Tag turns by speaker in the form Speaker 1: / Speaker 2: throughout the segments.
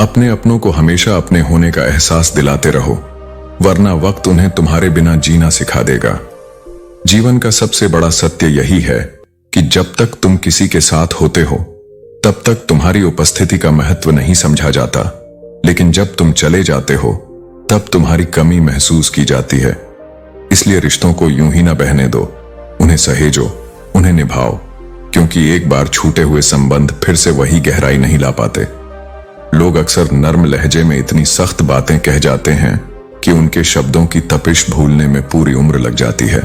Speaker 1: अपने अपनों को हमेशा अपने होने का एहसास दिलाते रहो, वरना वक्त उन्हें तुम्हारे बिना जीना सिखा देगा। जीवन का सबसे बड़ा सत्य यही है कि जब तक तुम किसी के साथ होते हो तब तक तुम्हारी उपस्थिति का महत्व नहीं समझा जाता, लेकिन जब तुम चले जाते हो तब तुम्हारी कमी महसूस की जाती है। इसलिए रिश्तों को यूं ही ना बहने दो, उन्हें सहेजो, उन्हें निभाओ, क्योंकि एक बार छूटे हुए संबंध फिर से वही गहराई नहीं ला पाते। लोग अक्सर नर्म लहजे में इतनी सख्त बातें कह जाते हैं कि उनके शब्दों की तपिश भूलने में पूरी उम्र लग जाती है।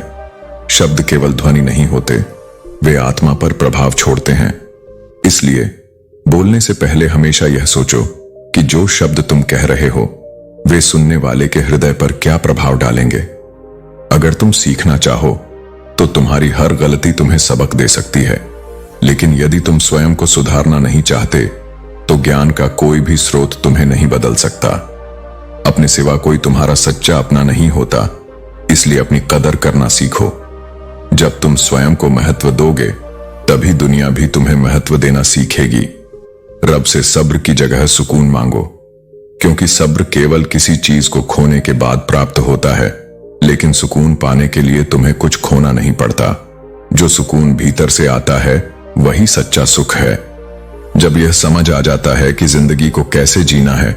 Speaker 1: शब्द केवल ध्वनि नहीं होते, वे आत्मा पर प्रभाव छोड़ते हैं। इसलिए बोलने से पहले हमेशा यह सोचो कि जो शब्द तुम कह रहे हो वे सुनने वाले के हृदय पर क्या प्रभाव डालेंगे। अगर तुम सीखना चाहो तो तुम्हारी हर गलती तुम्हें सबक दे सकती है, लेकिन यदि तुम स्वयं को सुधारना नहीं चाहते तो ज्ञान का कोई भी स्रोत तुम्हें नहीं बदल सकता। अपने सिवा कोई तुम्हारा सच्चा अपना नहीं होता, इसलिए अपनी कदर करना सीखो। जब तुम स्वयं को महत्व दोगे तभी दुनिया भी तुम्हें महत्व देना सीखेगी। रब से सब्र की जगह सुकून मांगो, क्योंकि सब्र केवल किसी चीज को खोने के बाद प्राप्त होता है, लेकिन सुकून पाने के लिए तुम्हें कुछ खोना नहीं पड़ता। जो सुकून भीतर से आता है वही सच्चा सुख है। जब यह समझ आ जाता है कि जिंदगी को कैसे जीना है,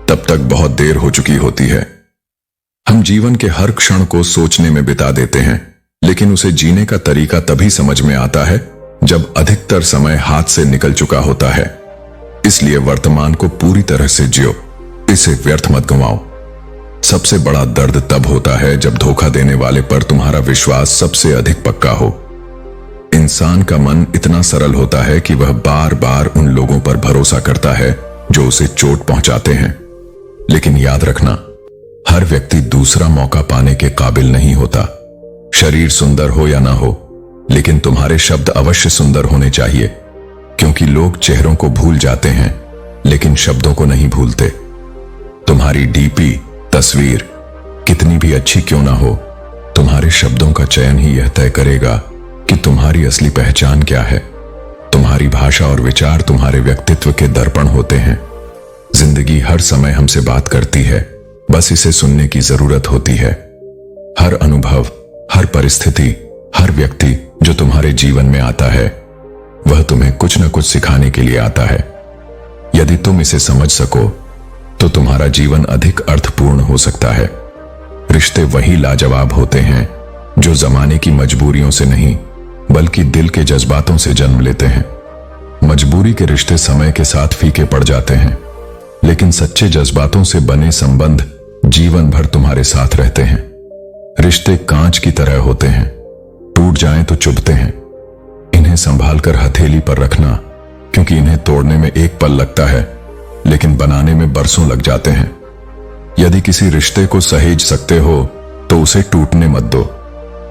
Speaker 1: तब तक बहुत देर हो चुकी होती है। हम जीवन के हर क्षण को सोचने में बिता देते हैं, लेकिन उसे जीने का तरीका तभी समझ में आता है जब अधिकतर समय हाथ से निकल चुका होता है। इसलिए वर्तमान को पूरी तरह से जियो, इसे व्यर्थ मत गंवाओ। सबसे बड़ा दर्द तब होता है जब धोखा देने वाले पर तुम्हारा विश्वास सबसे अधिक पक्का हो। इंसान का मन इतना सरल होता है कि वह बार बार उन लोगों पर भरोसा करता है जो उसे चोट पहुंचाते हैं। लेकिन याद रखना, हर व्यक्ति दूसरा मौका पाने के काबिल नहीं होता। शरीर सुंदर हो या ना हो, लेकिन तुम्हारे शब्द अवश्य सुंदर होने चाहिए, क्योंकि लोग चेहरों को भूल जाते हैं लेकिन शब्दों को नहीं भूलते। तुम्हारी डीपी तस्वीर कितनी भी अच्छी क्यों ना हो, तुम्हारे शब्दों का चयन ही यह तय करेगा कि तुम्हारी असली पहचान क्या है। तुम्हारी भाषा और विचार तुम्हारे व्यक्तित्व के दर्पण होते हैं। जिंदगी हर समय हमसे बात करती है, बस इसे सुनने की जरूरत होती है। हर अनुभव, हर परिस्थिति, हर व्यक्ति जो तुम्हारे जीवन में आता है वह तुम्हें कुछ न कुछ सिखाने के लिए आता है। यदि तुम इसे समझ सको तो तुम्हारा जीवन अधिक अर्थपूर्ण हो सकता है। रिश्ते वही लाजवाब होते हैं जो जमाने की मजबूरियों से नहीं बल्कि दिल के जज्बातों से जन्म लेते हैं। मजबूरी के रिश्ते समय के साथ फीके पड़ जाते हैं, लेकिन सच्चे जज्बातों से बने संबंध जीवन भर तुम्हारे साथ रहते हैं। रिश्ते कांच की तरह होते हैं, टूट जाएं तो चुभते हैं। इन्हें संभाल कर हथेली पर रखना, क्योंकि इन्हें तोड़ने में एक पल लगता है लेकिन बनाने में बरसों लग जाते हैं। यदि किसी रिश्ते को सहेज सकते हो तो उसे टूटने मत दो,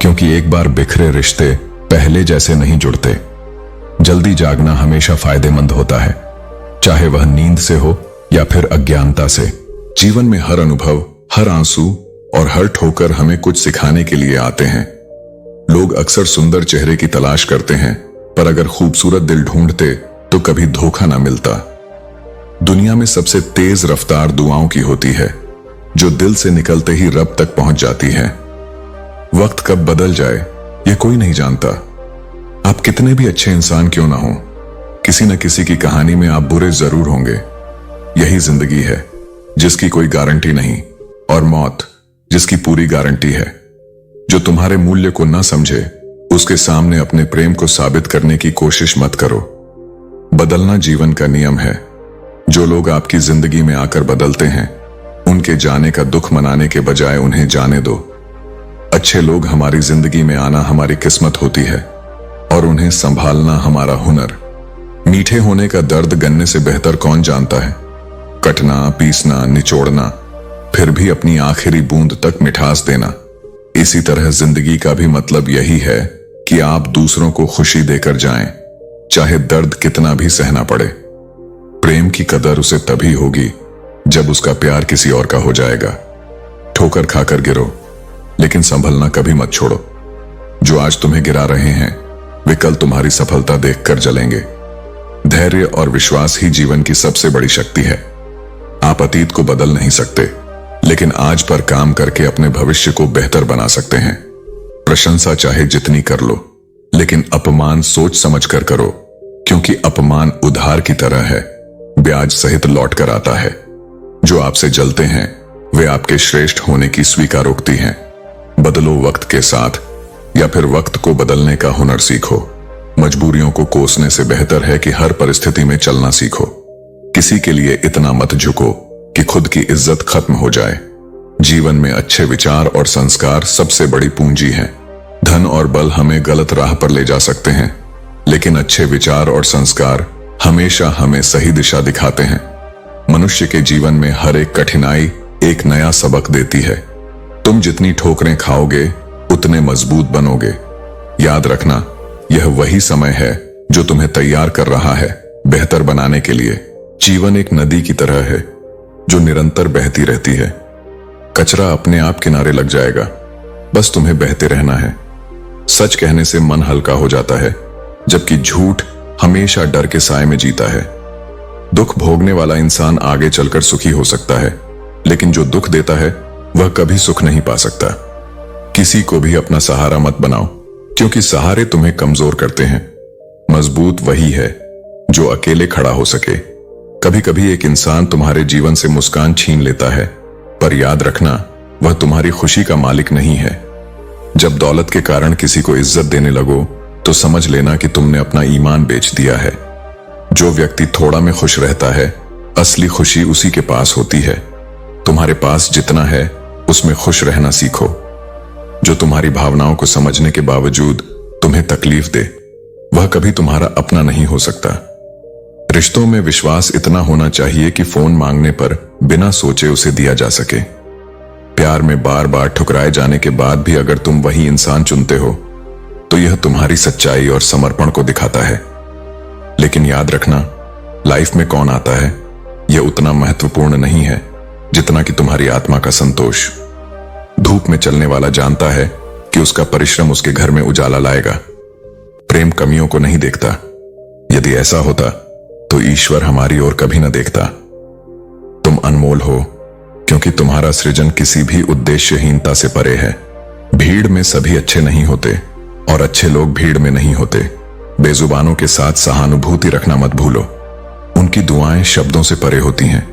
Speaker 1: क्योंकि एक बार बिखरे रिश्ते पहले जैसे नहीं जुड़ते। जल्दी जागना हमेशा फायदेमंद होता है, चाहे वह नींद से हो या फिर अज्ञानता से। जीवन में हर अनुभव, हर आंसू और हर ठोकर हमें कुछ सिखाने के लिए आते हैं। लोग अक्सर सुंदर चेहरे की तलाश करते हैं, पर अगर खूबसूरत दिल ढूंढते तो कभी धोखा ना मिलता। दुनिया में सबसे तेज रफ्तार दुआओं की होती है, जो दिल से निकलते ही रब तक पहुंच जाती है। वक्त कब बदल जाए यह कोई नहीं जानता। आप कितने भी अच्छे इंसान क्यों ना हो, किसी न किसी की कहानी में आप बुरे जरूर होंगे। यही जिंदगी है जिसकी कोई गारंटी नहीं, और मौत जिसकी पूरी गारंटी है। जो तुम्हारे मूल्य को न समझे उसके सामने अपने प्रेम को साबित करने की कोशिश मत करो। बदलना जीवन का नियम है। जो लोग आपकी जिंदगी में आकर बदलते हैं, उनके जाने का दुख मनाने के बजाय उन्हें जाने दो। अच्छे लोग हमारी जिंदगी में आना हमारी किस्मत होती है और उन्हें संभालना हमारा हुनर। मीठे होने का दर्द गन्ने से बेहतर कौन जानता है। कटना, पीसना, निचोड़ना, फिर भी अपनी आखिरी बूंद तक मिठास देना। इसी तरह जिंदगी का भी मतलब यही है कि आप दूसरों को खुशी देकर जाएं, चाहे दर्द कितना भी सहना पड़े। प्रेम की कदर उसे तभी होगी जब उसका प्यार किसी और का हो जाएगा। ठोकर खाकर गिरो, लेकिन संभलना कभी मत छोड़ो। जो आज तुम्हें गिरा रहे हैं वे कल तुम्हारी सफलता देखकर जलेंगे। धैर्य और विश्वास ही जीवन की सबसे बड़ी शक्ति है। आप अतीत को बदल नहीं सकते, लेकिन आज पर काम करके अपने भविष्य को बेहतर बना सकते हैं। प्रशंसा चाहे जितनी कर लो, लेकिन अपमान सोच समझ कर करो, क्योंकि अपमान उधार की तरह है, ब्याज सहित लौट कर आता है। जो आपसे जलते हैं वे आपके श्रेष्ठ होने की स्वीकारोक्ति हैं। बदलो वक्त के साथ, या फिर वक्त को बदलने का हुनर सीखो। मजबूरियों को कोसने से बेहतर है कि हर परिस्थिति में चलना सीखो। किसी के लिए इतना मत झुको कि खुद की इज्जत खत्म हो जाए। जीवन में अच्छे विचार और संस्कार सबसे बड़ी पूंजी हैं। धन और बल हमें गलत राह पर ले जा सकते हैं, लेकिन अच्छे विचार और संस्कार हमेशा हमें सही दिशा दिखाते हैं। मनुष्य के जीवन में हर एक कठिनाई एक नया सबक देती है। तुम जितनी ठोकरें खाओगे उतने मजबूत बनोगे। याद रखना, यह वही समय है जो तुम्हें तैयार कर रहा है बेहतर बनाने के लिए। जीवन एक नदी की तरह है जो निरंतर बहती रहती है। कचरा अपने आप किनारे लग जाएगा, बस तुम्हें बहते रहना है। सच कहने से मन हल्का हो जाता है, जबकि झूठ हमेशा डर के साए में जीता है। दुख भोगने वाला इंसान आगे चलकर सुखी हो सकता है, लेकिन जो दुख देता है वह कभी सुख नहीं पा सकता। किसी को भी अपना सहारा मत बनाओ, क्योंकि सहारे तुम्हें कमजोर करते हैं। मजबूत वही है जो अकेले खड़ा हो सके। कभी कभी एक इंसान तुम्हारे जीवन से मुस्कान छीन लेता है, पर याद रखना, वह तुम्हारी खुशी का मालिक नहीं है। जब दौलत के कारण किसी को इज्जत देने लगो तो समझ लेना कि तुमने अपना ईमान बेच दिया है। जो व्यक्ति थोड़ा में खुश रहता है, असली खुशी उसी के पास होती है। तुम्हारे पास जितना है उसमें खुश रहना सीखो। जो तुम्हारी भावनाओं को समझने के बावजूद तुम्हें तकलीफ दे, वह कभी तुम्हारा अपना नहीं हो सकता। रिश्तों में विश्वास इतना होना चाहिए कि फोन मांगने पर बिना सोचे उसे दिया जा सके। प्यार में बार बार ठुकराए जाने के बाद भी अगर तुम वही इंसान चुनते हो, तो यह तुम्हारी सच्चाई और समर्पण को दिखाता है। लेकिन याद रखना, लाइफ में कौन आता है यह उतना महत्वपूर्ण नहीं है जितना कि तुम्हारी आत्मा का संतोष। धूप में चलने वाला जानता है कि उसका परिश्रम उसके घर में उजाला लाएगा। प्रेम कमियों को नहीं देखता। यदि ऐसा होता तो ईश्वर हमारी ओर कभी न देखता। तुम अनमोल हो, क्योंकि तुम्हारा सृजन किसी भी उद्देश्यहीनता से परे है। भीड़ में सभी अच्छे नहीं होते और अच्छे लोग भीड़ में नहीं होते। बेजुबानों के साथ सहानुभूति रखना मत भूलो। उनकी दुआएं शब्दों से परे होती हैं।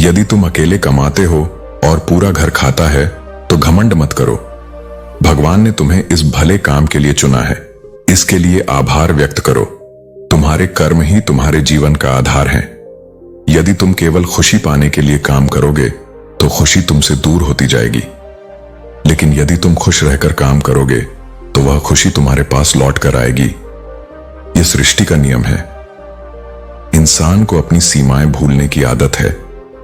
Speaker 1: यदि तुम अकेले कमाते हो और पूरा घर खाता है तो घमंड मत करो। भगवान ने तुम्हें इस भले काम के लिए चुना है, इसके लिए आभार व्यक्त करो। तुम्हारे कर्म ही तुम्हारे जीवन का आधार हैं। यदि तुम केवल खुशी पाने के लिए काम करोगे तो खुशी तुमसे दूर होती जाएगी, लेकिन यदि तुम खुश रहकर काम करोगे तो वह खुशी तुम्हारे पास लौट कर आएगी। यह सृष्टि का नियम है। इंसान को अपनी सीमाएं भूलने की आदत है,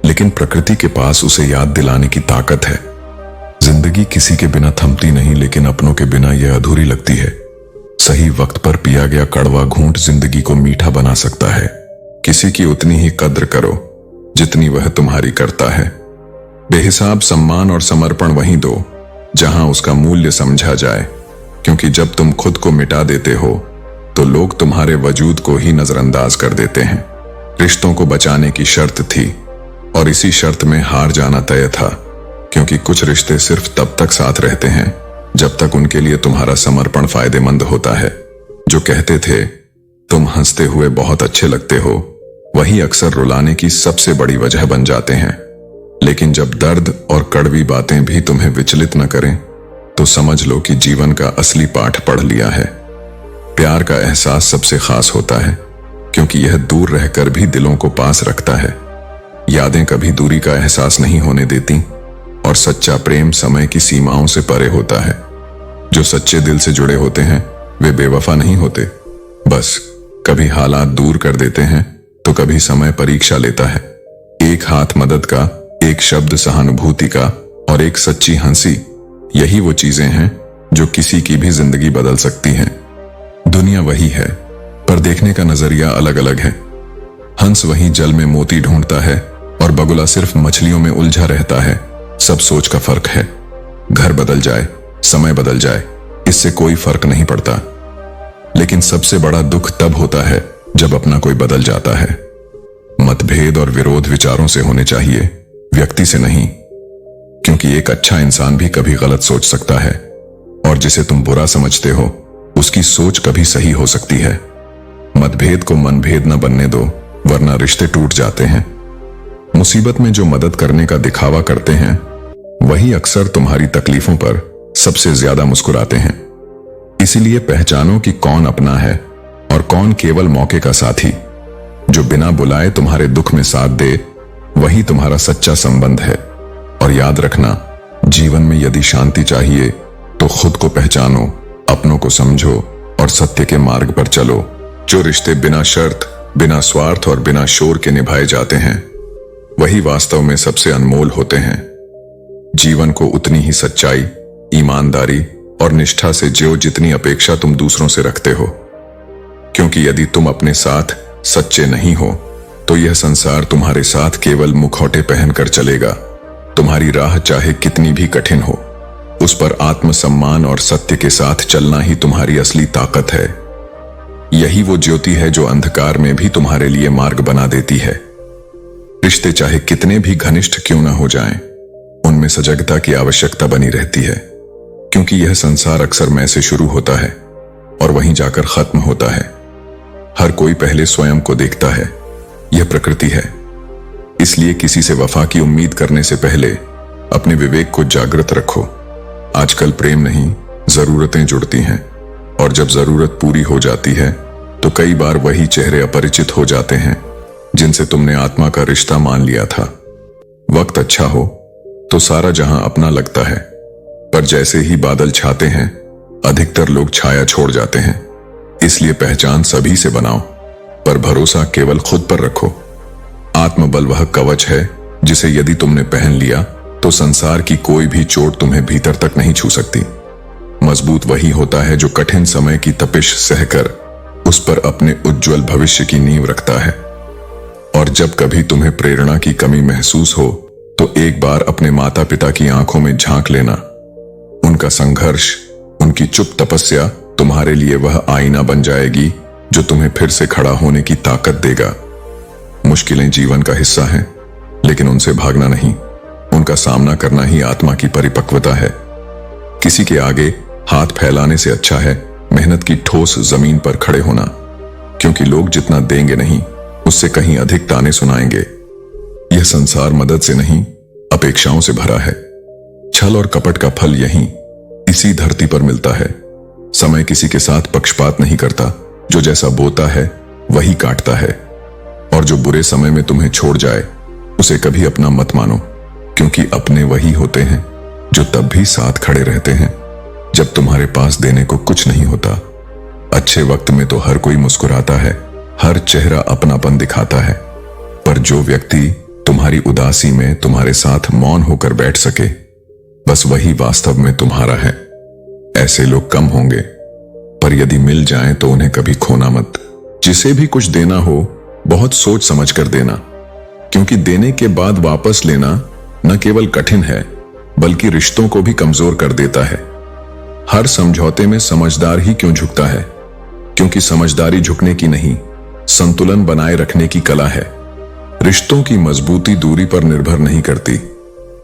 Speaker 1: लेकिन प्रकृति के पास उसे याद दिलाने की ताकत है। जिंदगी किसी के बिना थमती नहीं, लेकिन अपनों के बिना यह अधूरी लगती है। सही वक्त पर पिया गया कड़वा घूंट जिंदगी को मीठा बना सकता है। किसी की उतनी ही कद्र करो जितनी वह तुम्हारी करता है। बेहिसाब सम्मान और समर्पण वहीं दो जहां उसका मूल्य समझा जाए, क्योंकि जब तुम खुद को मिटा देते हो तो लोग तुम्हारे वजूद को ही नजरअंदाज कर देते हैं। रिश्तों को बचाने की शर्त थी और इसी शर्त में हार जाना तय था, क्योंकि कुछ रिश्ते सिर्फ तब तक साथ रहते हैं जब तक उनके लिए तुम्हारा समर्पण फायदेमंद होता है। जो कहते थे तुम हंसते हुए बहुत अच्छे लगते हो, वही अक्सर रुलाने की सबसे बड़ी वजह बन जाते हैं। लेकिन जब दर्द और कड़वी बातें भी तुम्हें विचलित न करें तो समझ लो कि जीवन का असली पाठ पढ़ लिया है। प्यार का एहसास सबसे खास होता है, क्योंकि यह दूर रहकर भी दिलों को पास रखता है। यादें कभी दूरी का एहसास नहीं होने देती, और सच्चा प्रेम समय की सीमाओं से परे होता है। जो सच्चे दिल से जुड़े होते हैं वे बेवफा नहीं होते, बस कभी हालात दूर कर देते हैं तो कभी समय परीक्षा लेता है। एक हाथ मदद का, एक शब्द सहानुभूति का और एक सच्ची हंसी, यही वो चीजें हैं जो किसी की भी जिंदगी बदल सकती हैं। दुनिया वही है, पर देखने का नजरिया अलग अलग है। हंस वही जल में मोती ढूंढता है और बगुला सिर्फ मछलियों में उलझा रहता है। सब सोच का फर्क है। घर बदल जाए, समय बदल जाए, इससे कोई फर्क नहीं पड़ता, लेकिन सबसे बड़ा दुख तब होता है जब अपना कोई बदल जाता है। मतभेद और विरोध विचारों से होने चाहिए, व्यक्ति से नहीं। क्योंकि एक अच्छा इंसान भी कभी गलत सोच सकता है, और जिसे तुम बुरा समझते हो उसकी सोच कभी सही हो सकती है। मतभेद को मनभेद न बनने दो, वरना रिश्ते टूट जाते हैं। मुसीबत में जो मदद करने का दिखावा करते हैं वही अक्सर तुम्हारी तकलीफों पर सबसे ज्यादा मुस्कुराते हैं। इसीलिए पहचानो कि कौन अपना है और कौन केवल मौके का साथी। जो बिना बुलाए तुम्हारे दुख में साथ दे वही तुम्हारा सच्चा संबंध है। और याद रखना, जीवन में यदि शांति चाहिए तो खुद को पहचानो, अपनों को समझो और सत्य के मार्ग पर चलो। जो रिश्ते बिना शर्त, बिना स्वार्थ और बिना शोर के निभाए जाते हैं वही वास्तव में सबसे अनमोल होते हैं। जीवन को उतनी ही सच्चाई, ईमानदारी और निष्ठा से जियो जितनी अपेक्षा तुम दूसरों से रखते हो। क्योंकि यदि तुम अपने साथ सच्चे नहीं हो तो यह संसार तुम्हारे साथ केवल मुखौटे पहनकर चलेगा। तुम्हारी राह चाहे कितनी भी कठिन हो, उस पर आत्मसम्मान और सत्य के साथ चलना ही तुम्हारी असली ताकत है। यही वो ज्योति है जो अंधकार में भी तुम्हारे लिए मार्ग बना देती है। रिश्ते चाहे कितने भी घनिष्ठ क्यों ना हो जाएं, उनमें सजगता की आवश्यकता बनी रहती है। क्योंकि यह संसार अक्सर मैं से शुरू होता है और वहीं जाकर खत्म होता है। हर कोई पहले स्वयं को देखता है, यह प्रकृति है। इसलिए किसी से वफा की उम्मीद करने से पहले अपने विवेक को जागृत रखो। आजकल प्रेम नहीं, जरूरतें जुड़ती हैं, और जब जरूरत पूरी हो जाती है तो कई बार वही चेहरे अपरिचित हो जाते हैं जिनसे तुमने आत्मा का रिश्ता मान लिया था। वक्त अच्छा हो तो सारा जहां अपना लगता है, पर जैसे ही बादल छाते हैं अधिकतर लोग छाया छोड़ जाते हैं। इसलिए पहचान सभी से बनाओ, पर भरोसा केवल खुद पर रखो। आत्मबल वह कवच है जिसे यदि तुमने पहन लिया तो संसार की कोई भी चोट तुम्हें भीतर तक नहीं छू सकती। मजबूत वही होता है जो कठिन समय की तपिश सहकर उस पर अपने उज्जवल भविष्य की नींव रखता है। और जब कभी तुम्हें प्रेरणा की कमी महसूस हो तो एक बार अपने माता पिता की आंखों में झांक लेना। उनका संघर्ष, उनकी चुप तपस्या तुम्हारे लिए वह आईना बन जाएगी जो तुम्हें फिर से खड़ा होने की ताकत देगा। मुश्किलें जीवन का हिस्सा हैं, लेकिन उनसे भागना नहीं, उनका सामना करना ही आत्मा की परिपक्वता है। किसी के आगे हाथ फैलाने से अच्छा है मेहनत की ठोस जमीन पर खड़े होना। क्योंकि लोग जितना देंगे नहीं, उससे कहीं अधिक ताने सुनाएंगे। यह संसार मदद से नहीं, अपेक्षाओं से भरा है। छल और कपट का फल यहीं इसी धरती पर मिलता है। समय किसी के साथ पक्षपात नहीं करता, जो जैसा बोता है वही काटता है। और जो बुरे समय में तुम्हें छोड़ जाए उसे कभी अपना मत मानो, क्योंकि अपने वही होते हैं जो तब भी साथ खड़े रहते हैं जब तुम्हारे पास देने को कुछ नहीं होता। अच्छे वक्त में तो हर कोई मुस्कुराता है, हर चेहरा अपनापन दिखाता है, पर जो व्यक्ति तुम्हारी उदासी में तुम्हारे साथ मौन होकर बैठ सके, बस वही वास्तव में तुम्हारा है। ऐसे लोग कम होंगे, पर यदि मिल जाएं तो उन्हें कभी खोना मत। जिसे भी कुछ देना हो बहुत सोच समझ कर देना, क्योंकि देने के बाद वापस लेना न केवल कठिन है बल्कि रिश्तों को भी कमजोर कर देता है। हर समझौते में समझदार ही क्यों झुकता है? क्योंकि समझदारी झुकने की नहीं, संतुलन बनाए रखने की कला है। रिश्तों की मजबूती दूरी पर निर्भर नहीं करती,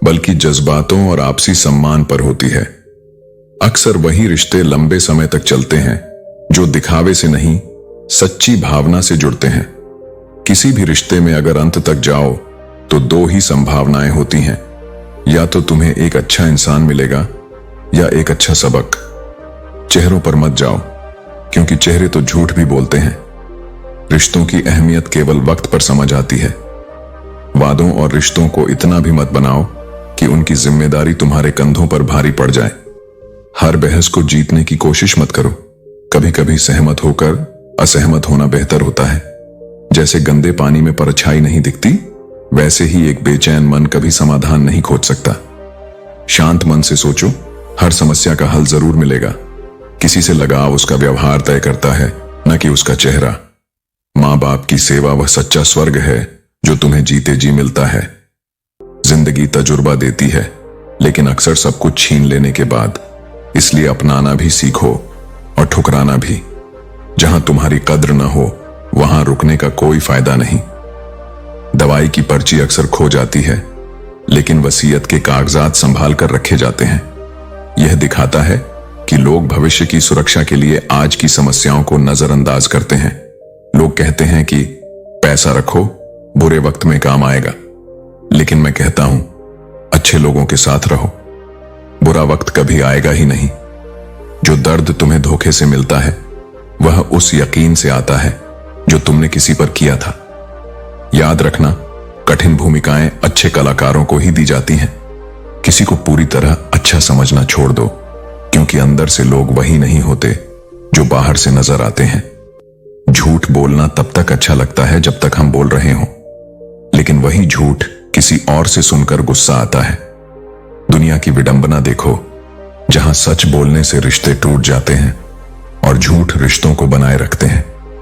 Speaker 1: बल्कि जज्बातों और आपसी सम्मान पर होती है। अक्सर वही रिश्ते लंबे समय तक चलते हैं जो दिखावे से नहीं, सच्ची भावना से जुड़ते हैं। किसी भी रिश्ते में अगर अंत तक जाओ तो दो ही संभावनाएं होती हैं, या तो तुम्हें एक अच्छा इंसान मिलेगा या एक अच्छा सबक। चेहरों पर मत जाओ, क्योंकि चेहरे तो झूठ भी बोलते हैं। रिश्तों की अहमियत केवल वक्त पर समझ आती है। वादों और रिश्तों को इतना भी मत बनाओ कि उनकी जिम्मेदारी तुम्हारे कंधों पर भारी पड़ जाए। हर बहस को जीतने की कोशिश मत करो। कभी कभी सहमत होकर असहमत होना बेहतर होता है। जैसे गंदे पानी में परछाई नहीं दिखती, वैसे ही एक बेचैन मन कभी समाधान नहीं खोज सकता। शांत मन से सोचो, हर समस्या का हल जरूर मिलेगा। किसी से लगाव उसका व्यवहार तय करता है, न कि उसका चेहरा। माँ बाप की सेवा वह सच्चा स्वर्ग है जो तुम्हें जीते जी मिलता है। जिंदगी तजुर्बा देती है, लेकिन अक्सर सब कुछ छीन लेने के बाद। इसलिए अपनाना भी सीखो और ठुकराना भी। जहां तुम्हारी कद्र न हो वहां रुकने का कोई फायदा नहीं। दवाई की पर्ची अक्सर खो जाती है, लेकिन वसीयत के कागजात संभाल कर रखे जाते हैं। यह दिखाता है कि लोग भविष्य की सुरक्षा के लिए आज की समस्याओं को नजरअंदाज करते हैं। लोग कहते हैं कि पैसा रखो, बुरे वक्त में काम आएगा, लेकिन मैं कहता हूं अच्छे लोगों के साथ रहो, बुरा वक्त कभी आएगा ही नहीं। जो दर्द तुम्हें धोखे से मिलता है वह उस यकीन से आता है जो तुमने किसी पर किया था। याद रखना, कठिन भूमिकाएं अच्छे कलाकारों को ही दी जाती हैं। किसी को पूरी तरह अच्छा समझना छोड़ दो, क्योंकि अंदर से लोग वही नहीं होते जो बाहर से नजर आते हैं। झूठ बोलना तब तक अच्छा लगता है जब तक हम बोल रहे हों, लेकिन वही झूठ किसी और से सुनकर गुस्सा आता है। दुनिया की विडंबना देखो, जहां सच बोलने से रिश्ते टूट जाते हैं और झूठ रिश्तों को बनाए रखते हैं।